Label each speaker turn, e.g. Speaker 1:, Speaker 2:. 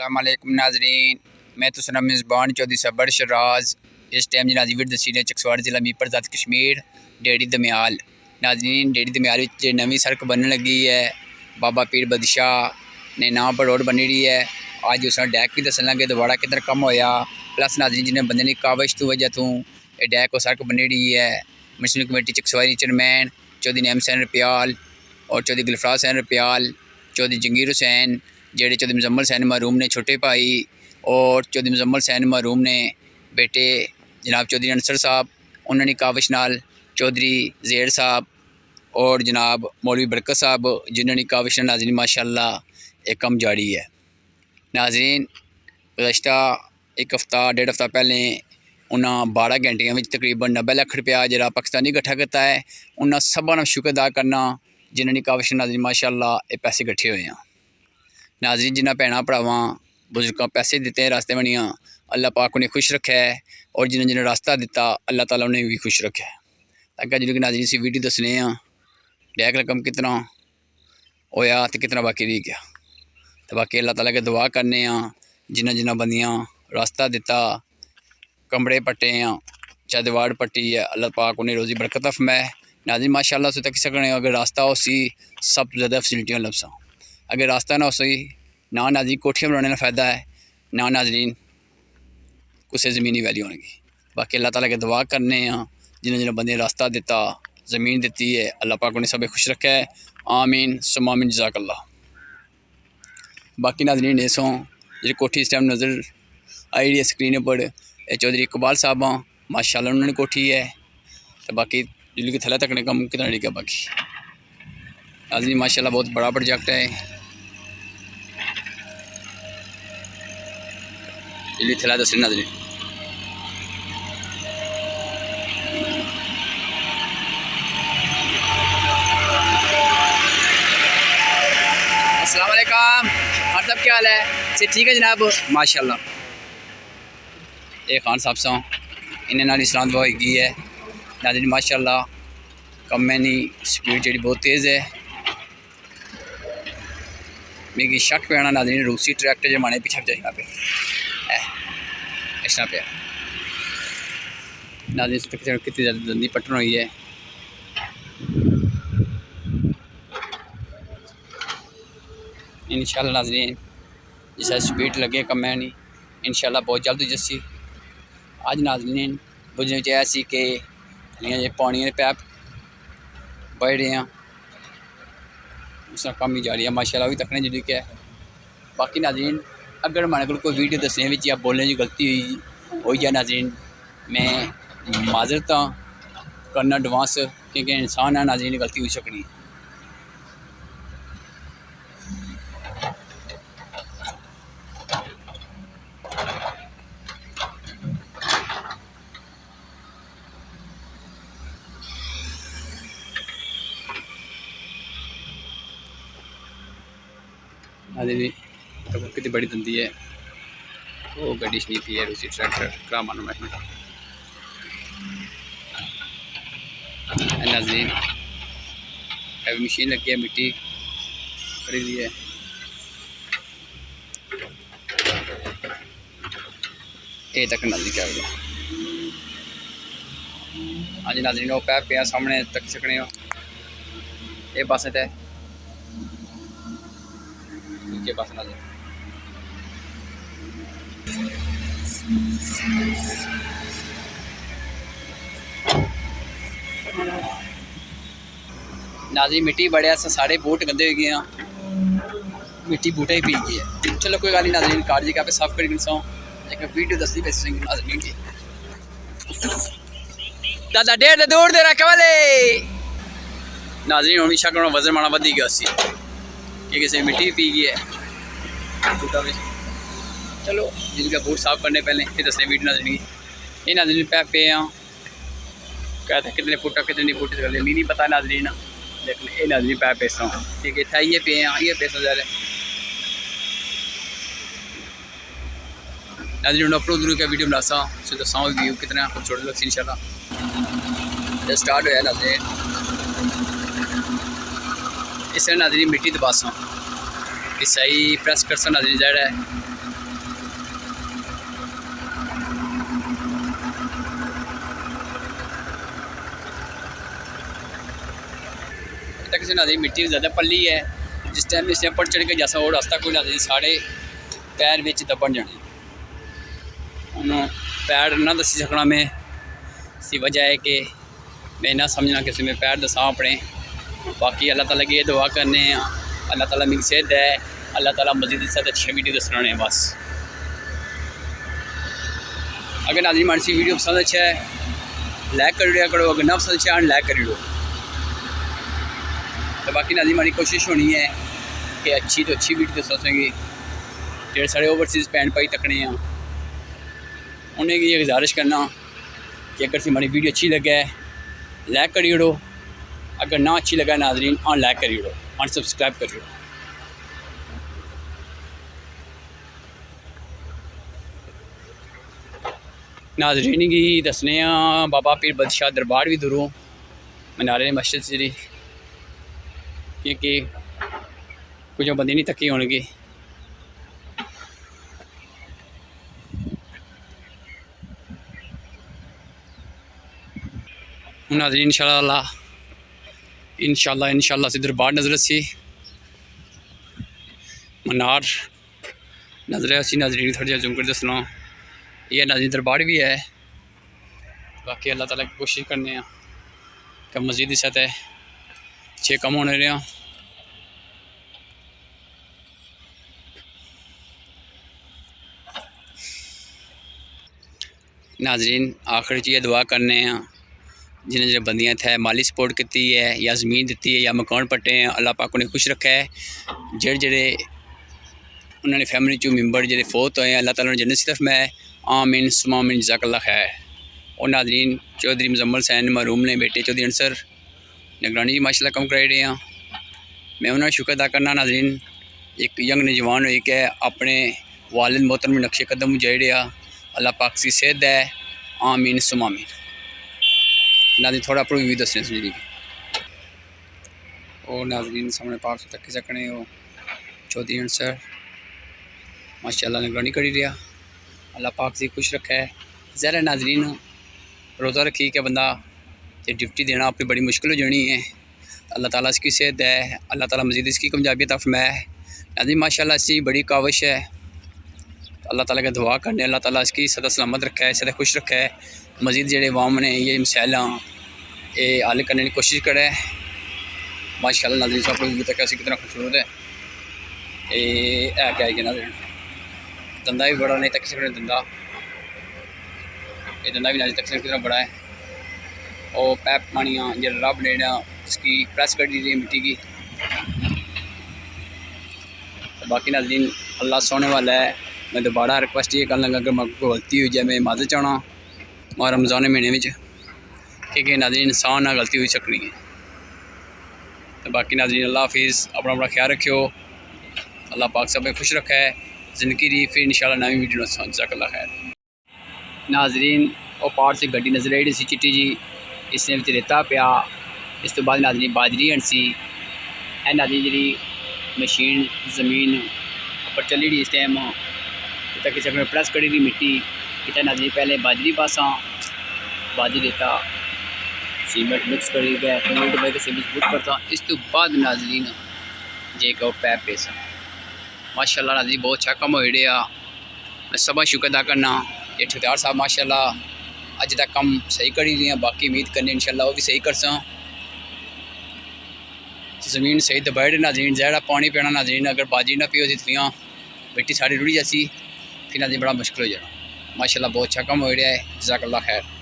Speaker 1: अस्सलामुअलैकुम नाजरीन, मैं तो सुना मेज़बान चौधरी सबर शराज। इस टाइम जनाजी विद दसी चकसवाड़ जिला मीपर ज़ात कश्मीर डेरी दमयाल। नाजरीन डेरी दमयाल नवी सड़क बनने लगी है। बाबा पीर बदशाह ने नाम पर रोड बनी रही है। आज उस डैक भी दसन लगे दोबारा किधर कम होया। प्लस नाजरीन जिन्हें बंदे की काविश तो वजह तू ये डैक और सड़क बनी रही है। Muslim committee Chakswari chairman Chaudhary Naim Hussain Rupyal और चौधरी गुलफराज हुसैन रुपयाल, चौधरी जंगीर हुसैन, जेड़े चौधरी मुजम्मल हुसैन महरूम ने छोटे भाई, और चौधरी मुजम्मल हुसैन महरूम ने बेटे जनाब चौधरी अनसर साहब, उन्होंने काविश नाल चौधरी ज़ेर साहब और जनाब मौलवी बरकत साहब जिन्होंने काविश नाजरीन माशाअल्लाह एक कम जारी है। नाजरीन गुज़श्ता एक हफ्ता डेढ़ हफ्ता पहले उन्हें 12 घंटिया में तकरीबन 90 लाख रुपया जरा पाकिस्तानी इकट्ठा किया है। उन्हें सबा ने शुक्र अदा करना जिन्होंने काविश नाजरीन माशाअल्लाह ये पैसे इकट्ठे हुए हैं। नाजरीन जिन्हें भैन भरावां बुजुर्गों पैसे दिते रास्ते बनिया, अल्लाह पाक उन्हें खुश रखा है और जिन्हें जिन्हें रास्ता दिता अल्लाह ताला उन्हें भी खुश रखा है। अगर जिन्हें नाजरीन से वीडियो दसने डैक रकम कितना होया तो कितना बाकी रह गया, तो बाकी अल्लाह ताला के दुआ करने जिन्हें जिन्हें बंदियाँ रास्ता दिता, कमरे पट्टे हैं चाहे दीवार पट्टी है, अल्लाह पाक उन्हें रोज़ी बरकत फरमाए। नाज़रीन माशाअल्लाह से तक सकने अगर रास्ता हो सी सब ज़्यादा फैसिलिटियाँ लभसा, अगर रास्ता ना हो सही ना नाज़रीन कोठियाँ बनाने का फ़ायदा है ना नाज़रीन कुछ ज़मीनी वैल्यू होने की। बाकी अल्लाह ताला के दुआ करने जिन्हें जिन्हें बंदे रास्ता दिता ज़मीन दी है, अल्लाह पाक उन्हें सब खुश रखा है। आमीन सुम्मा आमीन जज़ाकल्लाह। बाकी नाज़रीन ऐसों जी कोठी इस टाइम नज़र आई रही है स्क्रीन पर चौधरी इकबाल साहब माशाअल्लाह उन्होंने कोठी है, तो बाकी जिले के थले तकने कम कितना नहीं गया। बाकी नाज़रीन माशाअल्लाह बहुत बड़ा प्रोजेक्ट है। जिले थला दस नाज़रीन अस्सलाम वालेकुम, और सब क्या हाल है? से ठीक है जनाब माशाअल्लाह। एक खान साहब सौ इन्हें नाल इस्लाम दुआ की है। नाज़रीन माशाअल्लाह कम में नहीं स्पीड जी बहुत तेज़ है। मिगी शक पे आना नाज़रीन रूसी ट्रैक्टर जमाने पीछे जाएगा पे ऐसा पे नाज़रीन कितनी ज़्यादा जल्दी पटन हुई है। इंशाअल्लाह नाज़रीन जिस स्पीड लगे कम है नहीं इंशाअल्लाह बहुत जल्द जस्सी। आज नाज़रीन बुझने चाहिए सी कि ये पानी के पैप बढ़ रहे हैं, उसका कम ही जारी है माशाअल्लाह भी तकने जी है। बाकी नाज़रीन अगर हमारे को कोई वीडियो दसने में या बोलने की गलती हुई है नाज़रीन मैं माजरत करना एडवांस, क्योंकि इंसान है नाज़रीन गलती हो सकनी है। नाज़रीन तो कितनी बड़ी धंधी है वो गड्डी शनीती है रूसी ट्रैक्टर करा मानो मैं नाज़रीन अभी मशीन लगी है मिट्टी खरीदी है। ये तक नाज़रीन क्या होगा हाँ जी नाज़रीन वो पैप पे सामने तक सकने हो ये पास है के पास नाज़रीन नाज़रीन मिट्टी बड़े सारे बूट गंदे हो गए मिट्टी बूटा ही पी गई है। चलो कोई गल नहीं नाज़रीन कार जी पे साफ कर सौ एक वीडियो दसती पे नाज़रीन की दादा डेढ़ दे दूर दे रखे वाले नाज़रीन हमेशा करो वजन माना बढ़ी गया सी कि किसी मिट्टी पी गई है। चलो जिनका बूट साफ करने पहले फिर दसने वीडियो नाज़रीन ये नाज़रीन पैप पे कहते हैं कितने फुट कितने फुट नहीं पता नाज़रीन, लेकिन ये नाज़रीन पैप पैसा ठीक है इतना ये पे ये पैसा ज़्यादा नाज़रीन अपलोड दूर का वीडियो बनासा सो दसा व्यू कितना खूबसूरत लग इंशाल्लाह स्टार्ट होया नाज़रीन। इस नाज़रीन मिट्टी दबासा कि सही प्रेस कर सा नाज़रीन ज़ाहिर है किसी नाज़रीन मिट्टी ज़्यादा पली है, जिस टाइम इसने पड़ चढ़ के जैसा और रास्ता कोई नाज़रीन साढ़े पैर में दबन जाने। उन्होंने पैर ना दसी सकना मैं, इसी वजह है कि मैं ना समझना किसी में पैर दसा अपने। बाकी अल्लाह ताला की ये दुआ करने हैं, अल्लाह ताला मेरी सेहत है, अल्लाह ताला मज़ीद इससे अच्छी वीडियो दसना है बस। अगर नाज़रीन हमारी सी वीडियो पसंद अच्छा है लाइक कर दिया करो, अगर ना पसंद अच्छा है लाइक कर दो। तो बाकी नाज़रीन हमारी कोशिश होनी है कि अच्छी तो अच्छी वीडियो दसेंगे। जेह्ड़े साढ़े ओवरसीज़ भैन भाई तकने हैं उन्हें ये गुजारिश करना कि अगर हमारी वीडियो अच्छी लगे लाइक करी ओड़ो, अगर ना अच्छी लगा नाज़रीन अनलाइक करी ओड़ो, अनसबसक्राइब करी ओड़ो। नाज़रीन की दसने बाबा पीर बदशाह दरबार भी दूरों मनारे मस्जिद से, क्योंकि कुछ बंदे नहीं थकी होने। नाज़रीन इंशाल्लाह से दरबार नज़र सी मनार नज़र सी। नाज़रीन थोड़ी जूम कर दसना ये नाज़रीन दरबार भी है। बाकी अल्लाह ताला की कोशिश करने कि मस्जिद इस अच्छे कम होने रहे। नाज़रीन आखिर च दुआ करने जिन्हें जो बंदियां थे माली सपोर्ट की है या ज़मीन दी है या मकान पट्टे हैं, अल्लाह पाक उन्हें खुश रखा है। जेड़े उन्होंने फैमिली चो मैंबर जो फोत होए अल्लाह ताला जन्नत सिर्फ मैं आमीन सुमामीन जज़ाकल्लाह खैर। और नाज़रीन चौधरी मुजम्मल सैन मरूम ने बेटे चौधरी अंसर निगरानी जी माशाल्लाह कम कराए रहे हैं। मैं उन्होंने शुक्र अदा करना नाज़रीन एक यंग नौजवान हो के अपने वालिद मोहतरम नक्शे कदम जेड़े अल्लाह पाक की सेहत है आमीन सुमामीन। नाज़रीन थोड़ा अपनी व्यू दसने जी और नाज़रीन सामने पाक तक सकने वो चौधरी अंसर माशाल्लाह निगरानी करी रहा, अल्लाह पाक से खुश रखा है। ज़रा नाज़रीन रोज़ा रखी के बंदा ये ड्यूटी देना अपनी बड़ी मुश्किल हो जानी है। अल्लाह ताला इसकी सेहत है, अल्लाह ताला मज़ीद इसकी कामयाबियत फरमाए। नाज़रीन माशाल्लाह इसकी बड़ी काविश है, अल्लाह ताला का दुआ करने अल्लाह ताला इसकी सदा सलामत रखा है, सदा खुश रखा है। मज़ीद जेड़े वाम ने ये मसैल ये हल करने की कोशिश करे माशाल्लाह। नाज़रीन सब कुछ तक ऐसी कितना खूबसूरत है ये है क्या है नाज़रीन धंधा भी बड़ा नहीं तक सकते धंधा ये धंधा भी नाज़रीन तक कितना बड़ा है। और पैप पानियाँ जो रब ने इसकी प्रेस कर दी मिट्टी की। तो बाकी नाज़रीन अल्लाह सोने वाला है। मैं दोबारा रिक्वेस्ट ये कर लगा अगर मैं गलती हुई जाए मैं माज़र चाहना और रमज़ान महीने में क्योंकि नाज़रीन इंसान ना गलती हुई सकनी है। तो बाकी नाज़रीन अल्लाह हाफिज़, अपना अपना ख्याल रखियो, अल्लाह पाक सब खुश रखा है। ज़िंदगी दी फिर इंशाल्लाह नवी वीडियो जज़ाकल्लाह खैर। नाज़रीन और पार से गड्डी नज़र आई सी चिट्टी जी, इसने विच रेता पिया, इस तो बाद नाज़रीन बाजरी हंसी है। नाज़रीन जी मशीन ज़मीन पर चली रही इस टाइम तक किसी में प्रेस करी दी मिट्टी कितना नाज़रीन पहले बाजरी पासा बाजरी रेता सीमेंट मिक्स करी गया से मजबूत करता। इस तो बाद नाज़रीन जे कहो पैप पेसा माशाल्लाह नाज़रीन बहुत अच्छा कम हो रहा। मैं सब शुक्र अदा करना ये ठेकेदार साहब माशाल्लाह अज तक कम सही करी रही हैं। बाकी उम्मीद करने इंशाल्लाह वो भी सही कर सा। ज़मीन सही दबाए नाज़रीन ज़्यादा पानी पीना नाज़रीन अगर बाजरी ना पियो तो मिट्टी सारी रुड़ी जैसी फिर नाज़रीन बड़ा मुश्किल हो जाना। माशाल्लाह बहुत अच्छा कम हो रहा है। जज़ाकल्लाह खैर।